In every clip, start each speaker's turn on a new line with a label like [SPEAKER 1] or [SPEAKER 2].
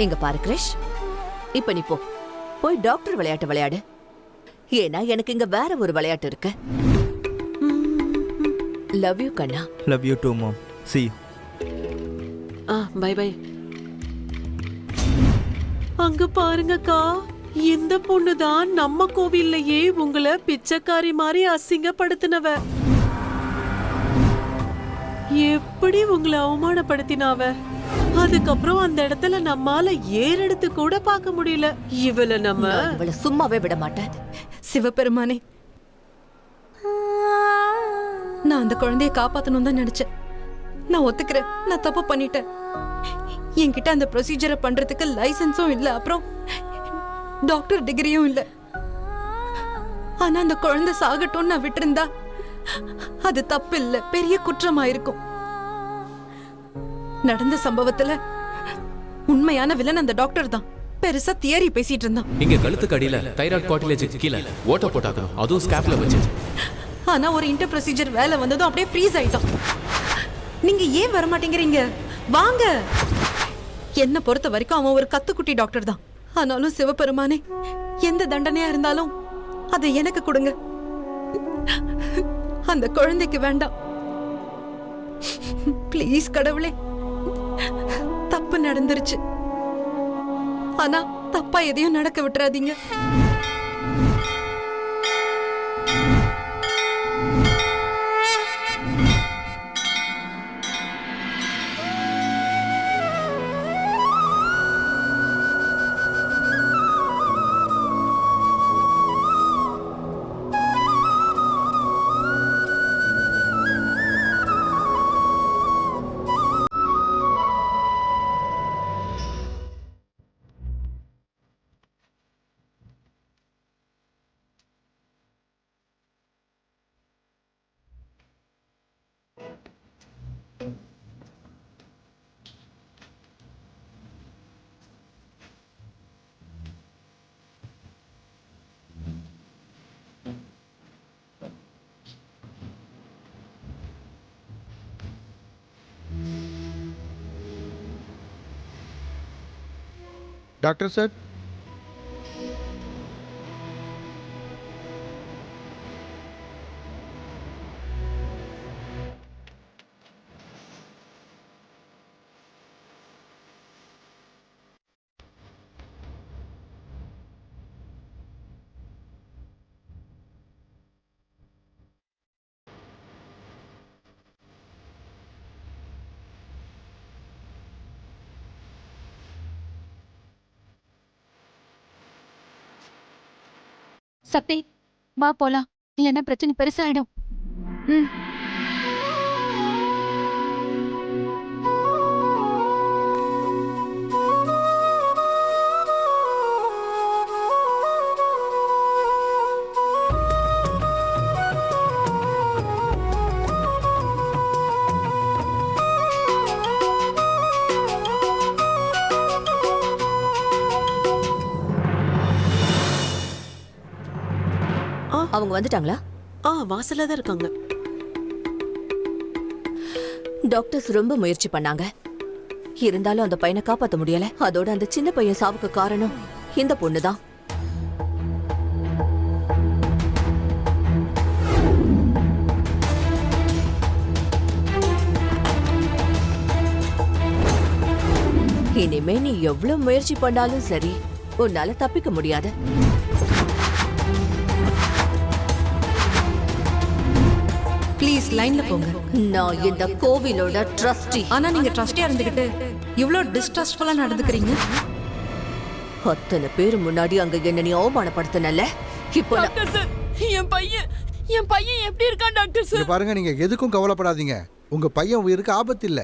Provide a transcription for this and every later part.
[SPEAKER 1] எங்க பாரு கிரிஷ், இப்ப நீ போய் டாக்டர் விளையாட்டு விளையாடு. ஏன்னா எனக்கு இங்க வேற ஒரு விளையாட்டு இருக்கு. லவ் யூ கண்ணா.
[SPEAKER 2] Love you too mom. see you.
[SPEAKER 3] Bye bye. அங்க பாருங்கக்கா, இந்த பொண்ணுதான் நம்ம கோவில்லையே உங்களை பிச்சைக்காரி மாதிரி அசிங்கப்படுத்தினவ. எப்படி உங்களை அவமானப்படுத்தினாவ. அதுக்கப்புறம் அந்த இடத்துல நம்மால ஏறெடுத்து கூட பார்க்க முடியல. இவளை
[SPEAKER 1] சும்மாவே விட மாட்டேன்.
[SPEAKER 4] சிவபெருமானே, நான் அந்த குழந்தைய காப்பாத்தணும் தான் நினைச்சேன். நான் ஒத்துக்கிறேன், நான் தப்பு பண்ணிட்டேன். என்கிட்ட அந்த ப்ரொசீஜரை பண்றதுக்கு லைசன்ஸும் இல்ல, அப்புறம் டாக்டர் டிகிரியும் இல்ல. ஆனா அந்த குழந்தை சாகட்டும் நான் விட்டிருந்தா அது தப்பு இல்ல, பெரிய குற்றமாயிருக்கும். நடந்த சம்பவத்துல உண்மையான வில்லன் அந்த டாக்டர் தான். பெருசா தியரி பேசிட்டு இருந்தான்.
[SPEAKER 5] இங்க கழுத்துக்கு அடியில தைராய்டு கார்டிலேஜுக்கு கீழ ஓட்ட போட்டாக்கணும், அதுவும் ஸ்கேப்ல வச்சு.
[SPEAKER 4] ஆனா ஒரு இன்டர் ப்ரொசீஜர் வேலை வந்ததும் அப்படியே ஃப்ரீஸ் ஆயிட்டான். நீங்க ஏன் வர மாட்டேங்கிறீங்க? வாங்க. என்ன பொறுத்த வரைக்கும் அவன் ஒரு கத்துக்குட்டி டாக்டர் தான். ஆனாலும் சிவபெருமானே, எந்த தண்டனையா இருந்தாலும் அதை எனக்கு கொடுங்க. அந்த குழந்தைக்கு வேண்டாம். ப்ளீஸ் கடவுளே. தப்பு நடந்துருச்சு, ஆனா தப்பா எதையும் நடக்க விட்டுறாதீங்க.
[SPEAKER 6] டாக்டர் சார்,
[SPEAKER 7] சக்தி, வா போலாம். இல்லைன்னா பிரச்சனை பெருசாயிடும்.
[SPEAKER 1] அவங்க வந்துட்டாங்களா?
[SPEAKER 3] வாசல்ல தான் இருக்காங்க.
[SPEAKER 1] டாக்டர்ஸ் ரொம்ப முயற்சி பண்ணாங்க, இருந்தாலும் அந்த பையனை காப்பாத்த முடியல. அதோட அந்த சின்ன பையன் சாவுக்கு காரணம் இந்த பொண்ணுதான். இனிமே நீ எவ்வளவு முயற்சி பண்ணாலும் சரி, உன்னால தப்பிக்க முடியாது.
[SPEAKER 4] ப்ளீஸ் லைன்ல போங்க.
[SPEAKER 1] நான் இந்த கோவிலோட ட்ரஸ்டி.
[SPEAKER 4] ஆனா நீங்க ட்ரஸ்டியா இருந்துகிட்டு இவ்ளோ டிஸ்ட்ரஸ்ட்ஃபுல்லா நடந்துக்கிறீங்க.
[SPEAKER 1] அத்தனை பேர் முன்னாடி அங்க என்ன நீ அவமானப்படுத்தனல்ல. இப்போ
[SPEAKER 8] டாக்டர் சார், என் பையன் எப்படி இருக்கான் டாக்டர் சார்?
[SPEAKER 6] பாருங்க, நீங்க எதுக்கும் கவலைப்படாதீங்க. உங்க பையன் உயிருக்கு ஆபத்து இல்ல.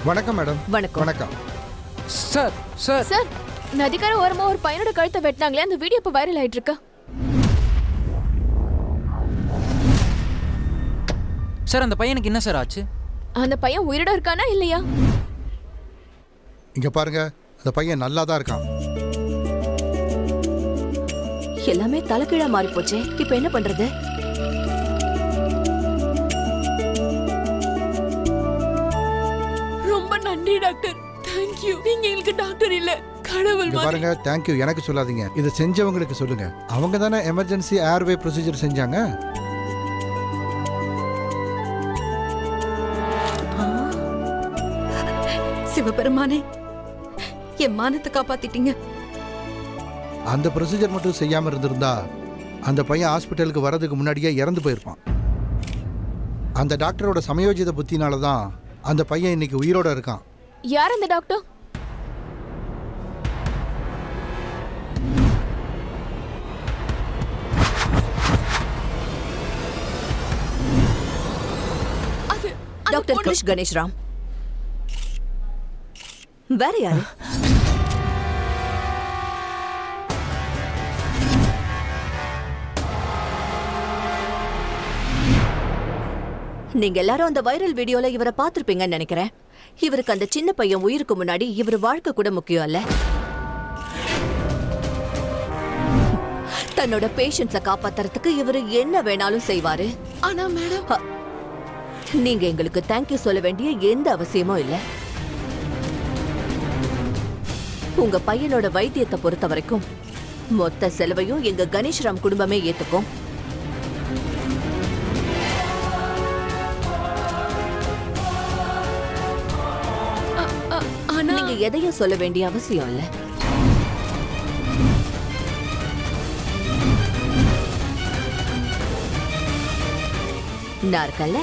[SPEAKER 6] வணக்கம் மேடம்.
[SPEAKER 1] வணக்கம்.
[SPEAKER 6] வணக்கம்
[SPEAKER 2] சார். சார்
[SPEAKER 8] சார், நதிக்கரை ஓரமா ஒரு பையனோட கழுத்தை வெட்டினாங்களே, அந்த வீடியோ இப்ப வைரல் ஆயிட்டு இருக்கு.
[SPEAKER 2] சார், அந்த பையனுக்கு என்ன சார் ஆச்சு?
[SPEAKER 8] அந்த பையன் உயிரோட இருக்கானா இல்லையா?
[SPEAKER 6] இங்க பாருங்க, அந்த பையன் நல்லா தான் இருக்கான்.
[SPEAKER 1] எல்லாமே தலைகீழா மாறி போச்சே. இப்ப என்ன பண்றது?
[SPEAKER 8] ரொம்ப நன்றி டாக்டர். Thank you. நீங்க எங்களுக்கு டாக்டர் இல்ல, கடவுள்
[SPEAKER 6] இங்க
[SPEAKER 8] மாதிரி.
[SPEAKER 6] பாருங்க, தேங்க்யூ எனக்கு சொல்லாதீங்க, இதை செஞ்சவங்களுக்கு சொல்லுங்க. அவங்க தானே எமர்ஜென்சி ஏர்வே ப்ரொசீஜர் செஞ்சாங்க.
[SPEAKER 4] சிவபெருமானே, என் மானத்தை காப்பாத்திட்டீங்க.
[SPEAKER 6] அந்த ப்ரொசீஜர் மட்டும் செய்யாம இருந்திருந்தா அந்த பையன் ஹாஸ்பிட்டலுக்கு வர்றதுக்கு முன்னாடியே இறந்து போயிருப்பான். அந்த டாக்டரோட சமயோஜித புத்தினால தான் அந்த பையன் இன்னைக்கு உயிரோட இருக்கான்.
[SPEAKER 8] யார் அந்த டாக்டர்?
[SPEAKER 1] டாக்டர் கிருஷ் கணேஷ்ராம். வேற யாரு? நீங்க எல்லாரும் அந்த வைரல் வீடியோல இவரை பார்த்திருப்பீங்கன்னு நினைக்கிறேன். இவருக்கு அந்த சின்ன பையன் உயிருக்கு முன்னாடி இவர் வாழ்க்கை கூட முக்கியம் இல்ல. தன்னோட பேஷண்ட்ஸ காப்பாத்துறதுக்கு இவரு என்ன வேணாலும் செய்வாரு.
[SPEAKER 8] ஆனா மேடம்,
[SPEAKER 1] நீங்க எங்களுக்கு தேங்க்யூ சொல்ல வேண்டிய எந்த அவசியமும் இல்ல. உங்க பையனோட வைத்தியத்தை பொறுத்த வரைக்கும் மொத்த செலவையும் எங்க கணேஷ்ராம் குடும்பமே ஏத்துக்கும். நீங்க எதையும் சொல்ல வேண்டிய அவசியம் இல்ல. நான் இருக்கேன்ல.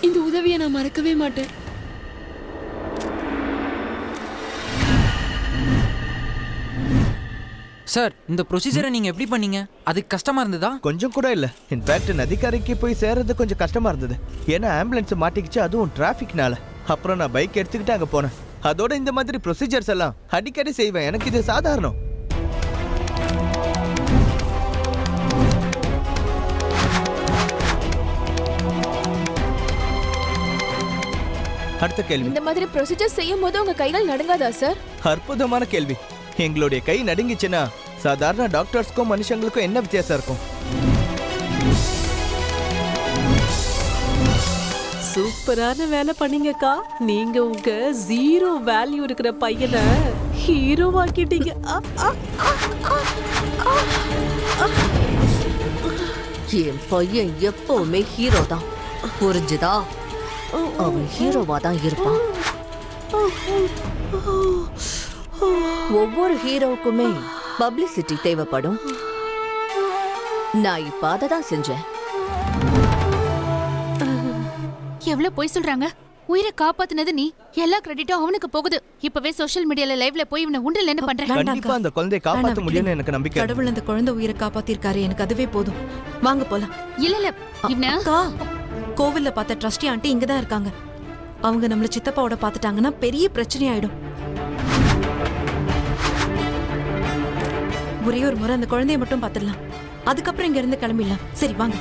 [SPEAKER 8] இந்த உதவியை நான் மறக்கவே மாட்டேன்.
[SPEAKER 2] சார், இந்த ப்ரொசீஜரை நீங்க எப்படி பண்ணீங்க? அது கஷ்டமா இருந்ததா?
[SPEAKER 9] கொஞ்சம் கூட இல்ல. இன்ஃபேக்ட் நதிக்கரைக்கு போய் சேர்றது கொஞ்சம் கஷ்டமா இருந்தது. ஏன்னா ஆம்புலன்ஸ் மாட்டிக்கிச்சு, அதுவும் டிராஃபிக்னால. அப்புறம் நான் பைக் எடுத்துக்கிட்டு அங்க போனேன். அதோட இந்த மாதிரி ப்ரொசீஜர்ஸ் எல்லாம் அடிக்கடி செய்வேன். எனக்கு இது சாதாரணம். அடுத்த கேள்வி.
[SPEAKER 8] இந்த மாதிரி ப்ரொசீஜர் செய்யும் போது உங்க கைகள் நடுங்காதா சார்?
[SPEAKER 9] அற்புதமான கேள்வி. எங்களுடைய கை நடுங்கிச்சுன்னா சாதாரண டாக்டர்ஸ்க்கும் மனுஷங்களுக்கும் என்ன வித்தியாசம் இருக்கும்?
[SPEAKER 3] சூப்பரான வேலை பண்ணீங்கக்கா. நீங்க உங்க ஜீரோ வேல்யூ இருக்கிற பையனை ஹீரோ ஆக்கிட்டீங்க.
[SPEAKER 1] என் பையன் எப்பவுமே ஹீரோ தான், புரிஞ்சுதா? அவன் ஹீரோவா தான் இருப்பான். ஒவ்வொரு ஹீரோவுக்குமே பப்ளிசிட்டி தேவைப்படும். நான் இப்ப அதை தான் செஞ்சேன்.
[SPEAKER 7] எவ்வளவு பொய் சொல்றாங்க. உயிரை காப்பாத்துனது நீ, எல்லா கிரெடிட்டும் அவனுக்கு போகுது. இப்பவே சோஷியல் மீடியால லைவ்ல போய் இவனை உண்டலன்னு பண்றேன்.
[SPEAKER 9] கண்டிப்பா அந்த குழந்தையை காப்பாற்ற முடியும்னு எனக்கு நம்பிக்கை.
[SPEAKER 4] கடவுள் அந்த குழந்தை உயிரை காப்பாத்திருக்காரு, எனக்கு அதுவே போதும். வாங்க போலாம்.
[SPEAKER 7] இல்ல இல்ல, இவன
[SPEAKER 4] அக்கா, கோவில்ல பார்த்த ட்ரஸ்டி ஆண்டி இங்கதான் இருக்காங்க. அவங்க நம்மள சித்தப்பாவோட பாத்துட்டாங்கன்னா பெரிய பிரச்சனை ஆயிடும். ஒரே ஒரு முறை அந்த குழந்தைய மட்டும் பாத்துடலாம், அதுக்கப்புறம் இங்க இருந்து கிளம்பிடலாம். சரி வாங்க.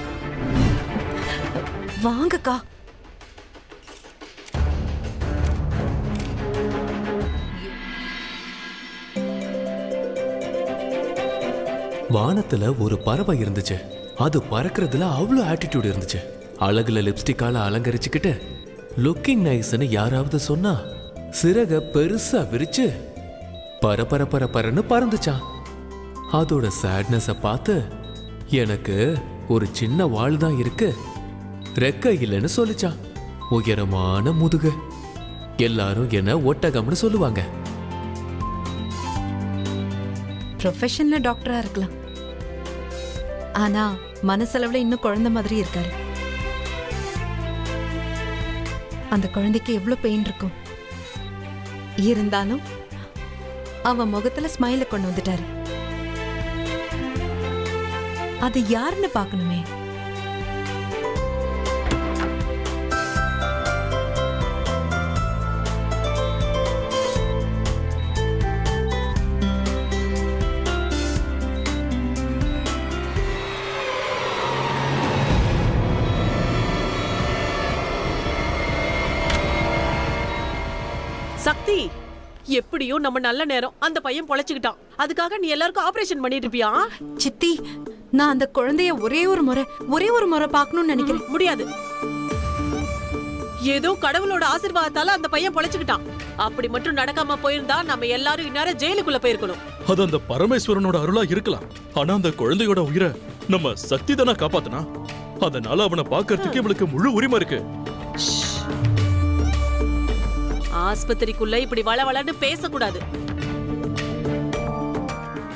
[SPEAKER 4] வாங்கக்கா.
[SPEAKER 5] வானத்துல ஒரு பறவை இருந்துச்சு. அது பறக்கிறதுல அவ்வளோ ஆட்டிடியூட் இருந்துச்சு. அழகுல லிப்ஸ்டிக்கால அலங்கரிச்சுக்கிட்டு லுக்கிங் நைஸ்ன்னு யாராவது சொன்னா சிறக பெருசா விரிச்சு பரபரன்னு பறந்துச்சான். அதோட சேட்னஸ பார்த்து எனக்கு ஒரு சின்ன வாள் தான் இருக்கு, ரெக்க இல்லைன்னு சொல்லிச்சான். உயரமான முதுகு. எல்லாரும் என்ன ஒட்டகம்னு சொல்லுவாங்க.
[SPEAKER 4] ப்ரொஃபஷன்ல டாக்டரா இருக்கலாம், ஆனா மனசளவுல இன்னும் குழந்தை மாதிரி இருக்காரு. அந்த குழந்தைக்கு எவ்வளவு பெயின் இருக்கும். இருந்தாலும் அவன் முகத்துல ஸ்மைல கொண்டு வந்துட்டாரு. அது யாருன்னு பார்க்கணுமே.
[SPEAKER 3] சக்தி, எப்படியோ நம்ம நல்ல நேரம் அந்த பையன் பொழைச்சுக்கிட்டான். அதுக்காக நீ எல்லாருக்கும் ஆபரேஷன் பண்ணிட்டு இருப்பியா?
[SPEAKER 4] சித்தி, நான் அந்த குழந்தைய ஒரே ஒரு முறை பார்க்கணும்னு நினைக்கிறேன்.
[SPEAKER 3] முடியாது. ஏதோ கடவுளோட ஆசீர்வாதத்தால அந்த பையன் பொழைச்சுக்கிட்டான். அப்படி மட்டும் நடக்காம போயிருந்தா நம்ம எல்லாரும் இந்நேரம் ஜெயிலுக்குள்ள போயிருக்கணும்.
[SPEAKER 10] அது அந்த பரமேஸ்வரனோட அருளா இருக்கலாம். ஆனா அந்த குழந்தையோட உயிரை நம்ம சக்தி தானே காப்பாத்தினா. அதனால அவனை பார்க்கறதுக்கு இவளுக்கு முழு உரிமை இருக்கு.
[SPEAKER 3] ஆஸ்பத்திரிக்குள்ள இப்படி வளவளன்னு பேசக்கூடாது.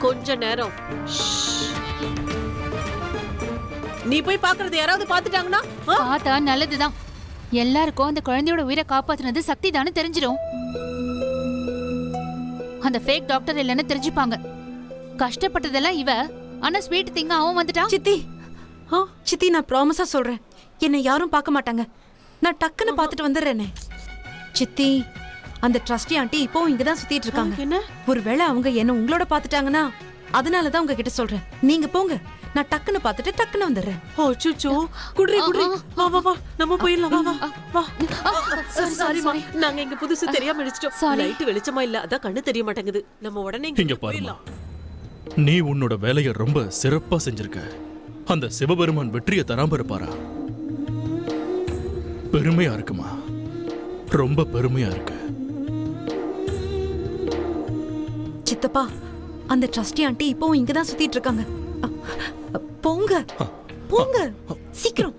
[SPEAKER 3] கொஞ்ச நேரம் நீ போய் பாக்குறது யாராவது பாத்துட்டாங்கன்னா
[SPEAKER 7] பார்த்தா நல்லதுதான். எல்லாருக்கும் அந்த குழந்தையோட உயிரை காப்பாத்துனது சக்தி தானே தெரிஞ்சிடும். அந்த ஃபேக் டாக்டர் இல்லைன்னு தெரிஞ்சுப்பாங்க. கஷ்டப்பட்டதெல்லாம் இவ, ஆனா ஸ்வீட் திங்க அவன் வந்துட்டான்.
[SPEAKER 4] சித்தி, நான் ப்ராமிஸா சொல்றேன், என்னை யாரும் பார்க்க மாட்டாங்க. நான் டக்குன்னு பார்த்துட்டு வந்துடுறேனே. சித்தி, அந்த ட்ரஸ்டி ஆண்டி இப்போ இங்கதான் சுத்திட்டு இருக்காங்க.
[SPEAKER 3] என்ன?
[SPEAKER 4] ஒருவேளை அவங்க என்ன உங்களோட பாத்துட்டாங்கன்னா அதனாலதான் உங்ககிட்ட சொல்றேன். நீங்க போங்க, நான் டக்குன்னு பார்த்துட்டு டக்குன்னு வந்துடுறேன்.
[SPEAKER 3] ஓ சுச்சு, குட்ரி வா வா வா, நம்ம போயிடலாம். வா வா வா. சாரி, நாங்க இங்க புதுசு தெரியாம அடிச்சிட்டோம். லைட் வெளிச்சமா இல்ல, அதான் கண்ணு தெரிய மாட்டேங்குது. நம்ம உடனே
[SPEAKER 10] இங்க பாருமா, நீ உன்னோட வேலையை ரொம்ப சிறப்பா செஞ்சிருக்க. அந்த சிவபெருமான் வெற்றியை தராம இருப்பாரா? பெருமையா இருக்குமா? ரொம்ப பெருமையா இருக்கு.
[SPEAKER 4] சித்தப்பா, அந்த ட்ரஸ்டி ஆண்டி இப்போ இங்கதான் சுத்திட்டு இருக்காங்க. போங்க போங்க, சீக்கிரம்.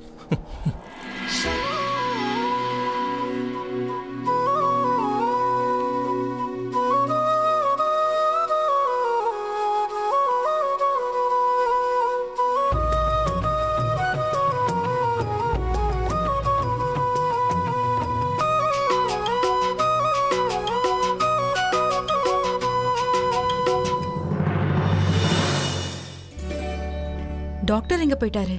[SPEAKER 4] டாக்டர் எங்க போயிட்டாரு?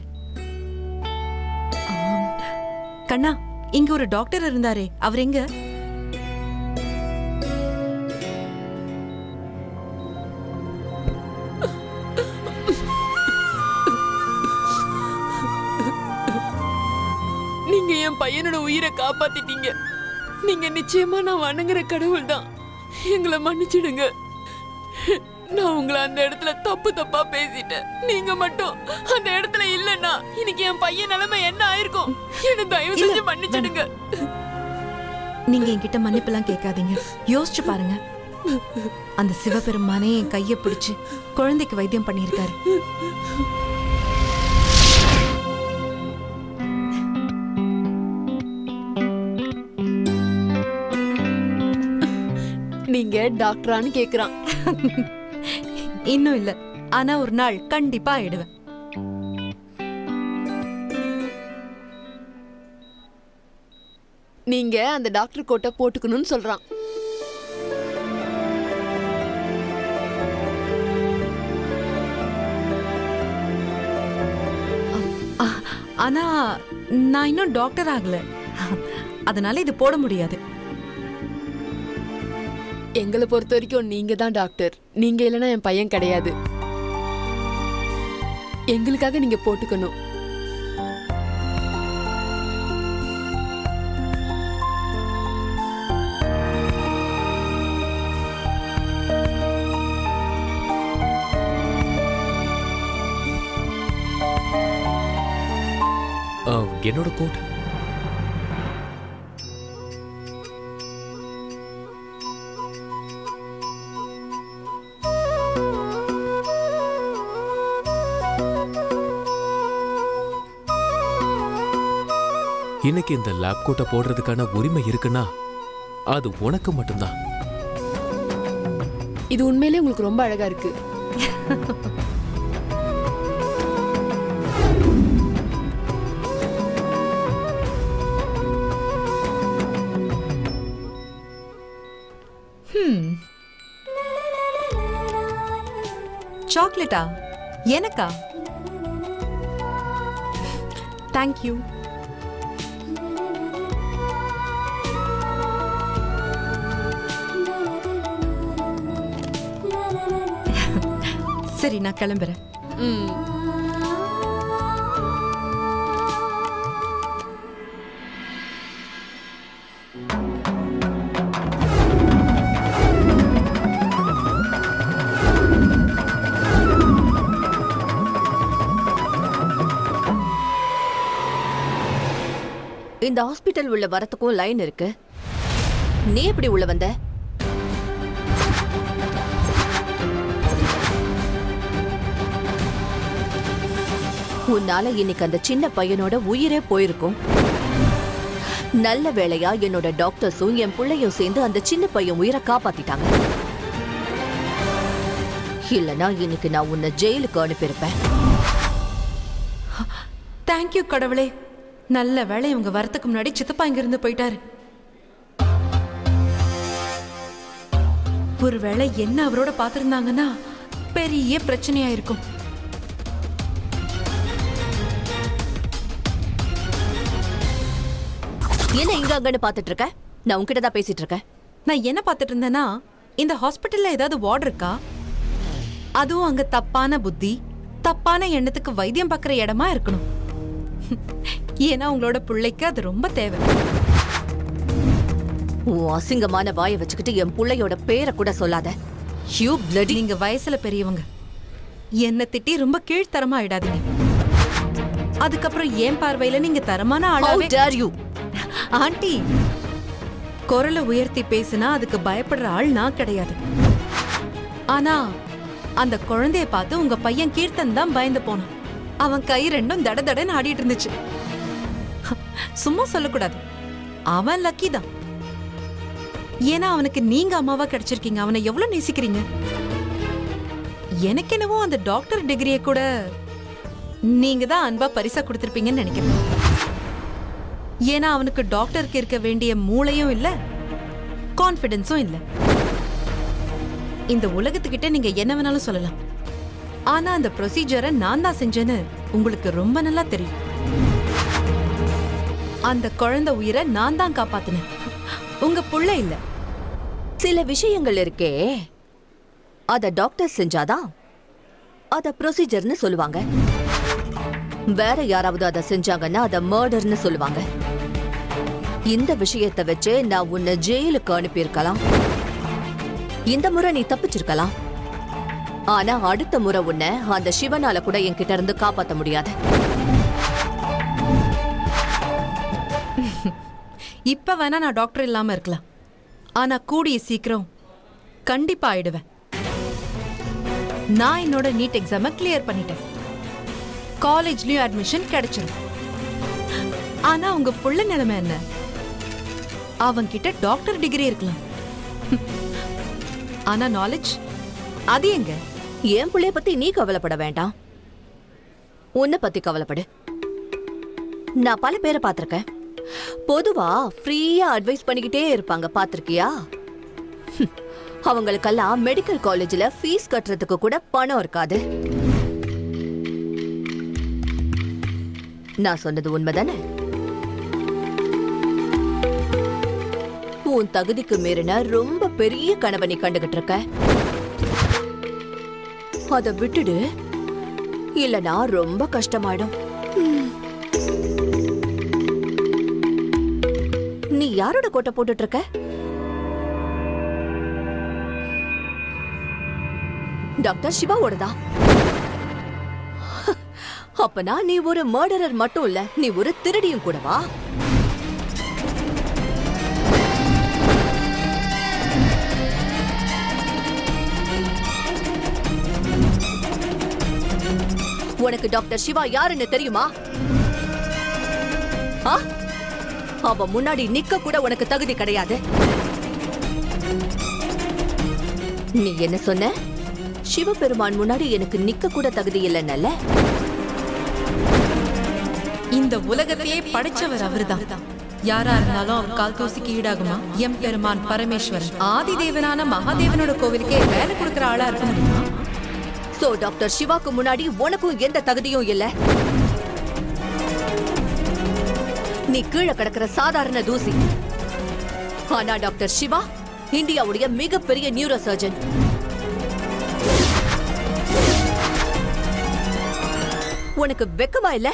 [SPEAKER 4] கண்ணா, இங்க ஒரு டாக்டர் இருந்தாரே, அவர் எங்க?
[SPEAKER 8] நீங்க என் பையனோட உயிரை காப்பாத்திட்டீங்க. நீங்க நிச்சயமா நான் வணங்குற கடவுள் தான். எங்களை மன்னிச்சிடுங்க. நான் உங்களை அந்த இடத்துல தப்பா பேசிட்டேன். நீங்க மட்டும் அந்த இடத்துல இல்லன்னா இன்னைக்கு என் பையன் நிலைமை என்ன ஆயிருக்கும்? என்ன தயவு செஞ்சு மன்னிச்சிடுங்க.
[SPEAKER 4] நீங்க என்கிட்ட மன்னிப்பெல்லாம் கேட்காதீங்க. யோசிச்சு பாருங்க, அந்த சிவபெருமானே என் கையை பிடிச்சு குழந்தைக்கு வைத்தியம் பண்ணியிருக்காரு.
[SPEAKER 8] நீங்க டாக்டரான்னு கேக்குறான்.
[SPEAKER 4] இன்னும் இல்ல, ஆனா ஒரு நாள் கண்டிப்பா ஆயிடுவேன்.
[SPEAKER 8] நீங்க அந்த டாக்டர் கோட்டை போட்டுக்கணும்னு சொல்றான்.
[SPEAKER 4] ஆனா நான் இன்னும் டாக்டர் ஆகல, அதனால இது போட முடியாது.
[SPEAKER 8] எங்களை பொறுத்த வரைக்கும் நீங்க தான் டாக்டர். நீங்க இல்லைன்னா என் பையன் கிடையாது. எங்களுக்காக நீங்க போட்டுக்கணும்.
[SPEAKER 5] என்னோட கோட். இன்னைக்கு இந்த லேப் கோட்டை போடுறதுக்கான உரிமை இருக்குன்னா அது உனக்கு மட்டும்தான்.
[SPEAKER 8] இது உண்மையிலே உங்களுக்கு ரொம்ப அழகா இருக்கு.
[SPEAKER 4] சாக்லேட்டா? எனக்கா? தேங்க்யூ. சரி, நான் கிளம்புறேன்.
[SPEAKER 1] இந்த ஹாஸ்பிட்டல் உள்ள வரத்துக்கும் லைன் இருக்கு. நீ எப்படி உள்ள வந்த? உன்னால இன்னைக்கு அந்த சின்ன பையனோட உயிரே போயிருக்கும். நல்ல வேளையா என்னோட டாக்டர்ஸும் என் பிள்ளையும் சேர்ந்து அந்த சின்ன பையன் உயிரை காப்பாத்திட்டாங்க. இல்லனா இன்னைக்கு நான் உன்னை ஜெயிலுக்கு அனுப்பியிருப்பேன்.
[SPEAKER 4] தேங்க்யூ கடவுளே. நல்ல வேளை இவங்க வரத்துக்கு முன்னாடி சித்தப்பா இங்கிருந்து போயிட்டாரு. ஒருவேளை என்ன அவரோட பாத்திருந்தாங்கன்னா பெரிய பிரச்சனையா இருக்கும்.
[SPEAKER 1] என்ன இங்க அங்கன்னு பாத்துட்டு இருக்க? நான் உன்கிட்ட தான் பேசிட்டு இருக்கேன்.
[SPEAKER 4] நான் என்ன பார்த்துட்டு இருந்தேன்னா, இந்த ஹாஸ்பிட்டல்ல ஏதாவது வார்டு இருக்கா, அதுவும் அங்க தப்பான புத்தி தப்பான எண்ணத்துக்கு வைத்தியம் பார்க்குற இடமா இருக்கணும். ஏன்னா உங்களோட பிள்ளைக்கு அது ரொம்ப தேவை.
[SPEAKER 1] உன் அசிங்கமான வாயை வச்சுக்கிட்டு என் பிள்ளையோட பேரை கூட சொல்லாத. You bloody.
[SPEAKER 4] நீங்க வயசுல பெரியவங்க, என்ன திட்டி ரொம்ப கீழ்த்தரமா ஆயிடாதீங்க. அதுக்கப்புறம் ஏன் பார்வையில நீங்க தரமான ஆளாவே.
[SPEAKER 1] How dare you?
[SPEAKER 4] ஆண்டி, குரலை உயர்த்தி பேசினா அதுக்கு பயப்படுற ஆள் நான் கிடையாது. ஆனா அந்த குழந்தைய பார்த்து உங்க பையன் கீர்த்தன் தான் பயந்து போனான். அவன் கை ரெண்டும் தட தடன்னு ஆடிட்டு இருந்துச்சு. சும்மா சொல்லக்கூடாது, அவன் லக்கி தான். ஏன்னா அவனுக்கு நீங்க அம்மாவா கிடைச்சிருக்கீங்க. அவனை எவ்வளவு நேசிக்கிறீங்க. எனக்கு என்னவோ அந்த டாக்டர் டிகிரியை கூட நீங்க தான் அன்பா பரிசா கொடுத்திருப்பீங்கன்னு நினைக்கிறேன். ஏன்னா அவனுக்கு டாக்டருக்கு இருக்க வேண்டிய மூளையும் இல்ல, கான்ஃபிடன்ஸும் இல்ல. இந்த உலகத்துக்கிட்ட நீங்க என்ன வேணாலும் சொல்லலாம், ஆனா அந்த ப்ரொசீஜரை நான் தான் செஞ்சேன்னு உங்களுக்கு ரொம்ப நல்லா தெரியும். அந்த குழந்தை உயிரை நான் தான் காப்பாத்தினேன், உங்க புள்ள இல்ல.
[SPEAKER 1] சில விஷயங்கள் இருக்கே, அத டாக்டர் செஞ்சாதான் அத ப்ரொசீஜர்னு சொல்லுவாங்க. வேற யாராவது அதை செஞ்சாங்கன்னா அத மர்டர்னு சொல்லுவாங்க. இந்த விஷயத்தை வச்சு நான் உன்னை ஜெயிலுக்கு அனுப்பியிருக்கலாம். இந்த முறை நீ தப்பிச்சிருக்கலாம். ஆனா அடுத்த முறை உன்னை அந்த சிவனால கூட என்கிட்ட இருந்து காப்பாத்த முடியாது.
[SPEAKER 4] இப்ப வேணா நான் டாக்டர் இல்லாம இருக்கலாம், ஆனா கூடிய சீக்கிரம் கண்டிப்பா ஆயிடுவேன். நான் என்னோட நீட் எக்ஸாமை கிளியர் பண்ணிட்டேன். காலேஜ்லயும் அட்மிஷன் கிடைச்சிடும். ஆனா உங்க புள்ள நிலைமை என்ன? அவன் கிட்ட டாக்டர் டிகிரி இருக்கலாம், ஆனா நாலேஜ் அது எங்க?
[SPEAKER 1] என் பிள்ளைய பத்தி நீ கவலைப்பட வேண்டாம், உன்னை பத்தி கவலைப்படு. நான் பல பேரை பார்த்திருக்கேன். பொதுவா ஃப்ரீயா அட்வைஸ் பண்ணிக்கிட்டே இருப்பாங்க, பாத்திருக்கியா? அவங்களுக்கெல்லாம் மெடிக்கல் காலேஜ்ல ஃபீஸ் கட்டுறதுக்கு கூட பணம் இருக்காது. நான் சொன்னது உண்மைதானே? உன் தகுதிக்கு மீறின ரொம்ப பெரிய கனவை நீ கண்டுகிட்டு இருக்க. அத விட்டுடு, இல்லனா ரொம்ப கஷ்டமாயிடும். நீ யாரோட கோட்டை போட்டுட்டு இருக்க? டாக்டர் சிவாவோடதா? அப்பனா நீ ஒரு மர்டரர் மட்டும் இல்ல, நீ ஒரு திருடியும் கூடவா? உனக்கு டாக்டர் சிவா யாருன்னு தெரியுமா? அவ முன்னாடி நிக்க கூட உனக்கு தகுதி கிடையாது. நீ என்ன சொன்ன? சிவபெருமான் முன்னாடி எனக்கு நிக்க கூட தகுதி இல்லைன்னல்ல?
[SPEAKER 4] இந்த உலகத்தையே படைச்சவர் அவர்தான். யாரா இருந்தாலும் அவர் கால் தூசிக்கு ஈடாகுமா? எம் பெருமான் பரமேஸ்வரன் ஆதி தேவனான மகாதேவனோட கோவிலுக்கே வேலை கொடுக்கிற ஆளா இருக்க முடியுமா?
[SPEAKER 1] சோ டாக்டர் சிவாக்கு முன்னாடி உனக்கும் எந்த தகுதியும் இல்ல. நீ கீழே கிடக்கிற சாதாரண தூசி. ஆனா டாக்டர் சிவா இந்தியாவுடைய மிகப்பெரிய நியூரோ சர்ஜன். உனக்கு வெக்கமா இல்ல?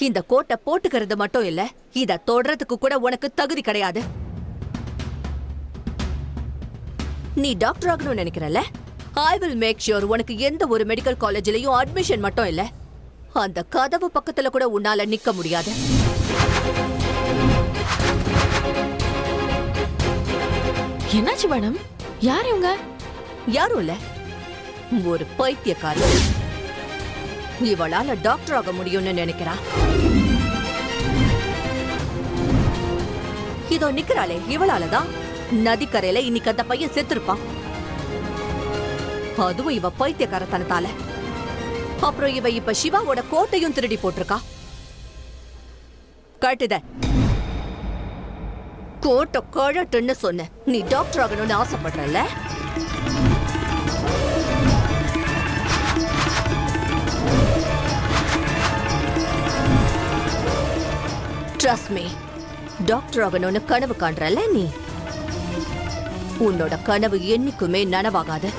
[SPEAKER 1] இந்த கோட்டை போட்டுக்கிறது மட்டும் இல்ல, இத தொடறதுக்கு கூட உனக்கு தகுதி கிடையாது. நீ டாக்டர் ஆகணும்னு நினைக்கிறல்ல? I will make sure உனக்கு எந்த ஒரு மெடிக்கல் காலேஜ்லயும் அட்மிஷன் மட்டும் இல்ல, அந்த கதவு பக்கத்துல கூட உன்னால நிக்க முடியாது.
[SPEAKER 8] என்னாச்சு மேடம்? யார் இவங்க?
[SPEAKER 1] யாரும் இல்ல, ஒரு பைத்தியக்காரி. இவளால டாக்டர் ஆக முடியும்னு நினைக்கிறா. இதோ நிக்கிறாளே, இவளாலதான் நதிக்கரையில இன்னைக்கு அந்த பையன் செத்துருப்பான். அதுவும் இவ பைத்தியக்காரத்தனத்தால. அப்புறம் இவ இப்ப சிவாவோட கோட்டையும் திருடி போட்டிருக்கா. கட்டுத கோட்டை கழட்டுன்னு சொன்ன. நீ டாக்டர் ஆகணும்னு ஆசைப்படுறல? ட்ரஸ்ட் மீ, டாக்டர் ஆகணும்னு கனவு காண்றல நீ. உன்னோட கனவு என்னைக்குமே நனவாகாது.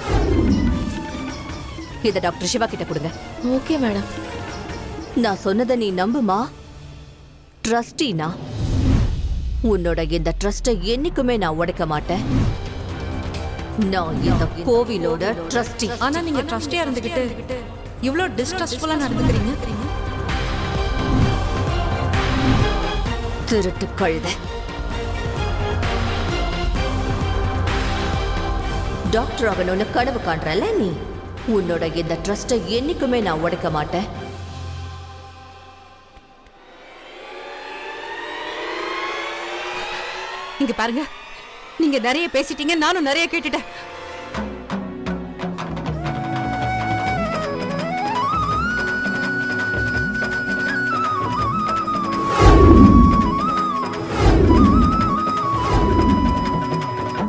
[SPEAKER 1] இத டாக்டர் சிவா கிட்ட கொடுங்க.
[SPEAKER 8] Okay madam.
[SPEAKER 1] நான் சொன்னதை நீ நம்புமா? ட்ரஸ்டினா, உன்னோட இந்த ட்ரஸ்டை என்னைக்குமே நான் உடைக்க மாட்டேன். நான் இந்த கோவிலோட ட்ரஸ்டி.
[SPEAKER 4] ஆனா நீங்க ட்ரஸ்டியா இருந்துகிட்டு இவ்ளோ டிஸ்ட்ரஸ்ட்ஃபுல்லா நடந்துக்கிறீங்க.
[SPEAKER 1] திருட்டு கழுத. டாக்டர் ஆகணும்னு கனவு காண்றல நீ. உன்னோட இந்த ட்ரஸ்டை என்னைக்குமே நான் உடைக்க மாட்டேன்.
[SPEAKER 4] இங்க பாருங்க, நீங்க நிறைய பேசிட்டீங்க, நானும் நிறைய கேட்டுட்டேன்.